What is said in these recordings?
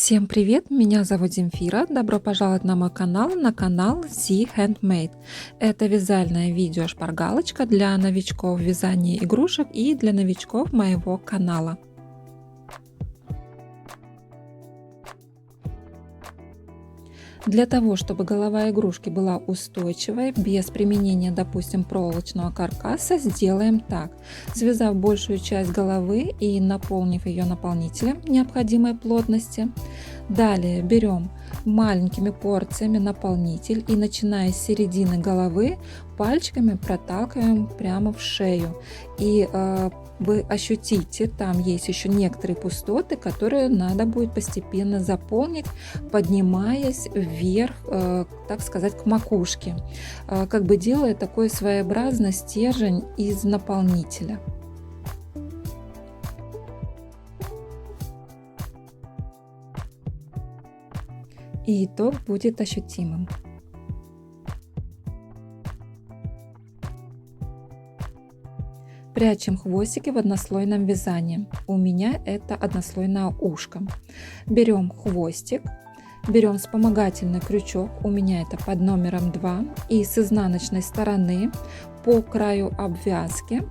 Всем привет, меня зовут Земфира, добро пожаловать на канал Z Handmade. Это вязальное видео шпаргалочка для новичков в вязании игрушек и для новичков моего канала. Для того, чтобы голова игрушки была устойчивой, без применения, допустим, проволочного каркаса, сделаем так. Связав большую часть головы и наполнив ее наполнителем необходимой плотности, далее берем маленькими порциями наполнитель и, начиная с середины головы, пальчиками проталкиваем прямо в шею. И вы ощутите, там есть еще некоторые пустоты, которые надо будет постепенно заполнить, поднимаясь вверх, так сказать, к макушке, как бы делая такой своеобразный стержень из наполнителя. И итог будет ощутимым. Прячем хвостики в однослойном вязании. У меня это однослойное ушко. Берем хвостик, берем вспомогательный крючок, у меня это под номером 2, и с изнаночной стороны по краю обвязки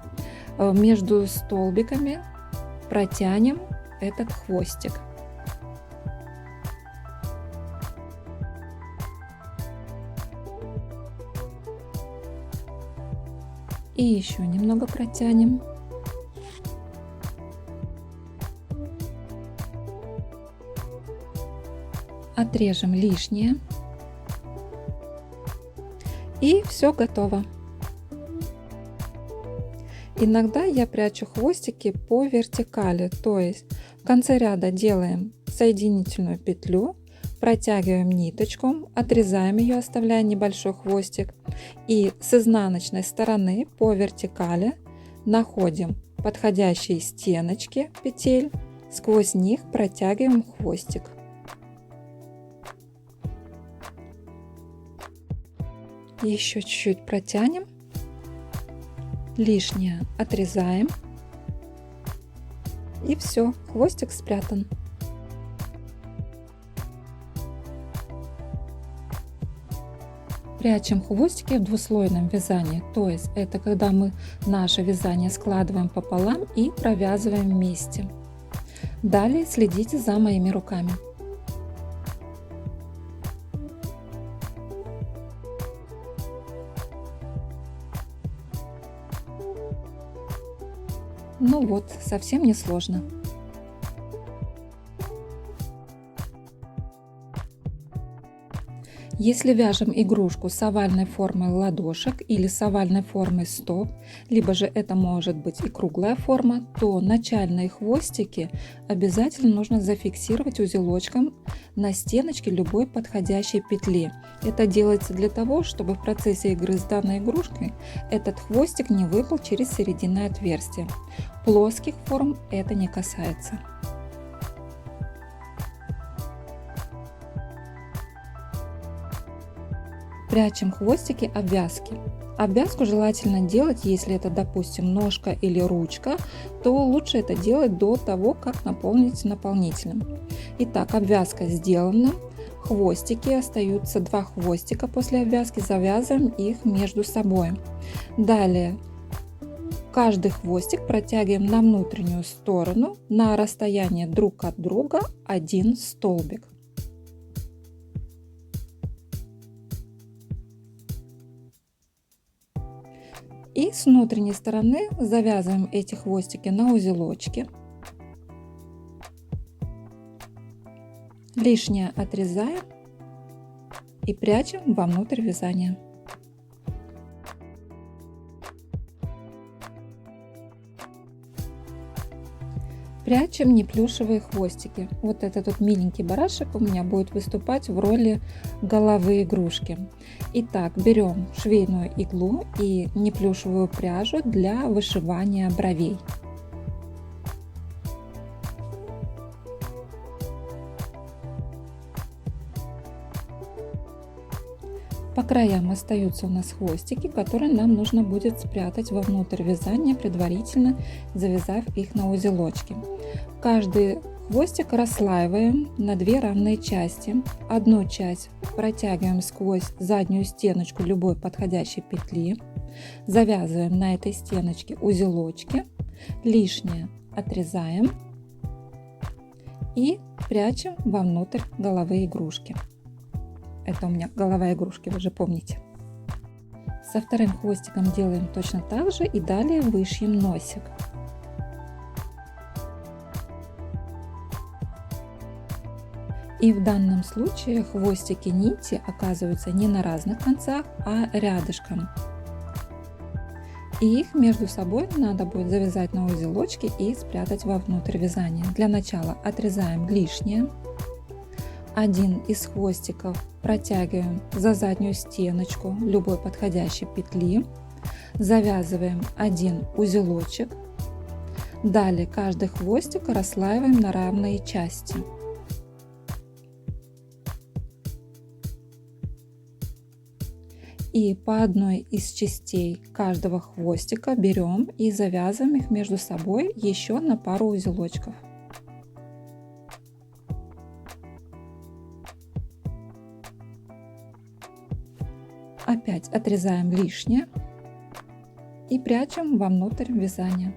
между столбиками протянем этот хвостик. И еще немного протянем. Отрежем лишнее. И все готово. Иногда я прячу хвостики по вертикали, то есть в конце ряда делаем соединительную петлю, протягиваем ниточку, отрезаем ее, оставляя небольшой хвостик, и с изнаночной стороны по вертикали находим подходящие стеночки петель, сквозь них протягиваем хвостик. Еще чуть-чуть протянем, лишнее отрезаем, и все, хвостик спрятан. Прячем хвостики в двуслойном вязании, то есть это когда мы наше вязание складываем пополам и провязываем вместе. Далее следите за моими руками. Ну вот, совсем не сложно. Если вяжем игрушку с овальной формой ладошек или с овальной формой стоп, либо же это может быть и круглая форма, то начальные хвостики обязательно нужно зафиксировать узелочком на стеночке любой подходящей петли. Это делается для того, чтобы в процессе игры с данной игрушкой этот хвостик не выпал через серединное отверстие. Плоских форм это не касается. Прячем хвостики обвязки. Обвязку желательно делать, если это, допустим, ножка или ручка, то лучше это делать до того, как наполнить наполнителем. Итак, обвязка сделана. Хвостики, остаются 2 хвостика после обвязки, завязываем их между собой. Далее каждый хвостик протягиваем на внутреннюю сторону на расстояние друг от друга 1 столбик. И с внутренней стороны завязываем эти хвостики на узелочки. Лишнее отрезаем и прячем вовнутрь вязания. Прячем неплюшевые хвостики. Вот этот вот миленький барашек у меня будет выступать в роли головы игрушки. Итак, берем швейную иглу и неплюшевую пряжу для вышивания бровей. По краям остаются у нас хвостики, которые нам нужно будет спрятать вовнутрь вязания, предварительно завязав их на узелочки. Каждый Хвостик расслаиваем на две равные части. Одну часть протягиваем сквозь заднюю стеночку любой подходящей петли. Завязываем на этой стеночке узелочки. Лишнее отрезаем и прячем вовнутрь головы игрушки. Это у меня голова игрушки, вы же помните. Со вторым хвостиком делаем точно так же и далее вышьем носик. И в данном случае хвостики нити оказываются не на разных концах, а рядышком. И их между собой надо будет завязать на узелочки и спрятать вовнутрь вязания. Для начала отрезаем лишнее. Один из хвостиков протягиваем за заднюю стеночку любой подходящей петли. Завязываем один узелочек. Далее каждый хвостик расслаиваем на равные части. И по одной из частей каждого хвостика берем и завязываем их между собой еще на пару узелочков. Опять отрезаем лишнее и прячем вовнутрь вязания.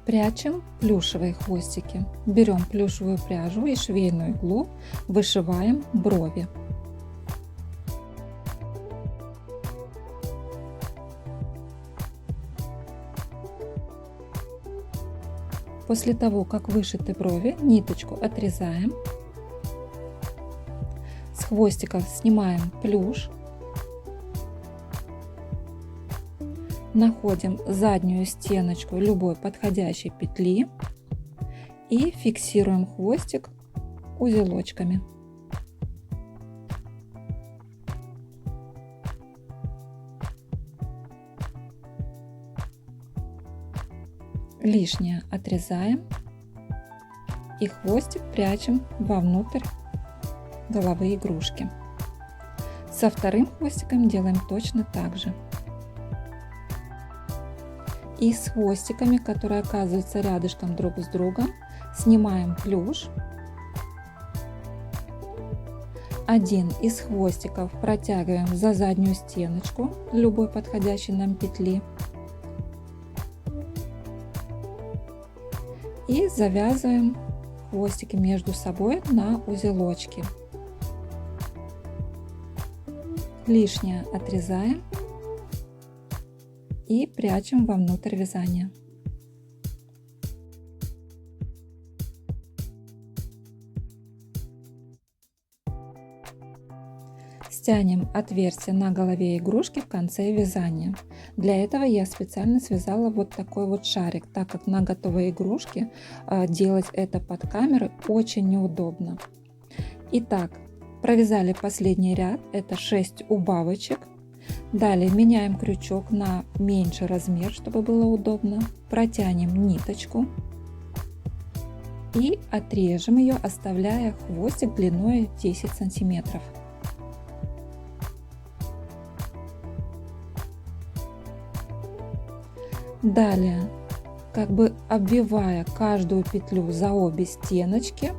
Прячем плюшевые хвостики. Берем плюшевую пряжу и швейную иглу, вышиваем брови. После того, как вышиты брови, ниточку отрезаем. С хвостиков снимаем плюш. Находим заднюю стеночку любой подходящей петли и фиксируем хвостик узелочками. Лишнее отрезаем и хвостик прячем вовнутрь головы игрушки. Со вторым хвостиком делаем точно так же. И с хвостиками, которые оказываются рядышком друг с другом, снимаем плюш. Один из хвостиков протягиваем за заднюю стеночку любой подходящей нам петли. И завязываем хвостики между собой на узелочки. Лишнее отрезаем и прячем вовнутрь вязания. Стянем отверстие на голове игрушки в конце вязания. Для этого я специально связала вот такой вот шарик, так как на готовой игрушке делать это под камерой очень неудобно. Итак, провязали последний ряд, это 6 убавочек. Далее меняем крючок на меньший размер, чтобы было удобно. Протянем ниточку и отрежем ее, оставляя хвостик длиной 10 сантиметров. Далее, как бы обвивая каждую петлю за обе стеночки,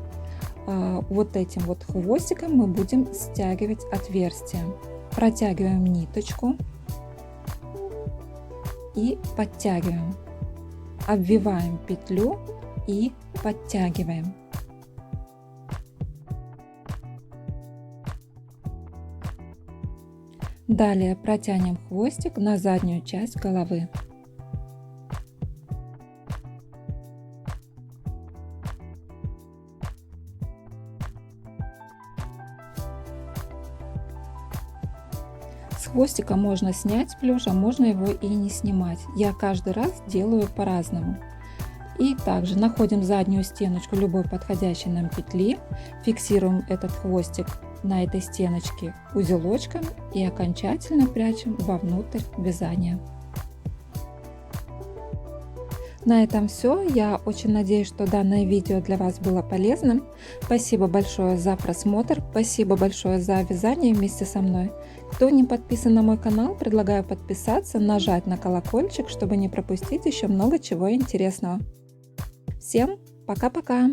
вот этим вот хвостиком мы будем стягивать отверстие. Протягиваем ниточку и подтягиваем. Обвиваем петлю и подтягиваем. Далее протянем хвостик на заднюю часть головы. С хвостика можно снять плюш, а можно его и не снимать. Я каждый раз делаю по-разному. И также находим заднюю стеночку любой подходящей нам петли, фиксируем этот хвостик на этой стеночке узелочком и окончательно прячем вовнутрь вязания. На этом все. Я очень надеюсь, что данное видео для вас было полезным. Спасибо большое за просмотр. Спасибо большое за вязание вместе со мной. Кто не подписан на мой канал, предлагаю подписаться, нажать на колокольчик, чтобы не пропустить еще много чего интересного. Всем пока-пока!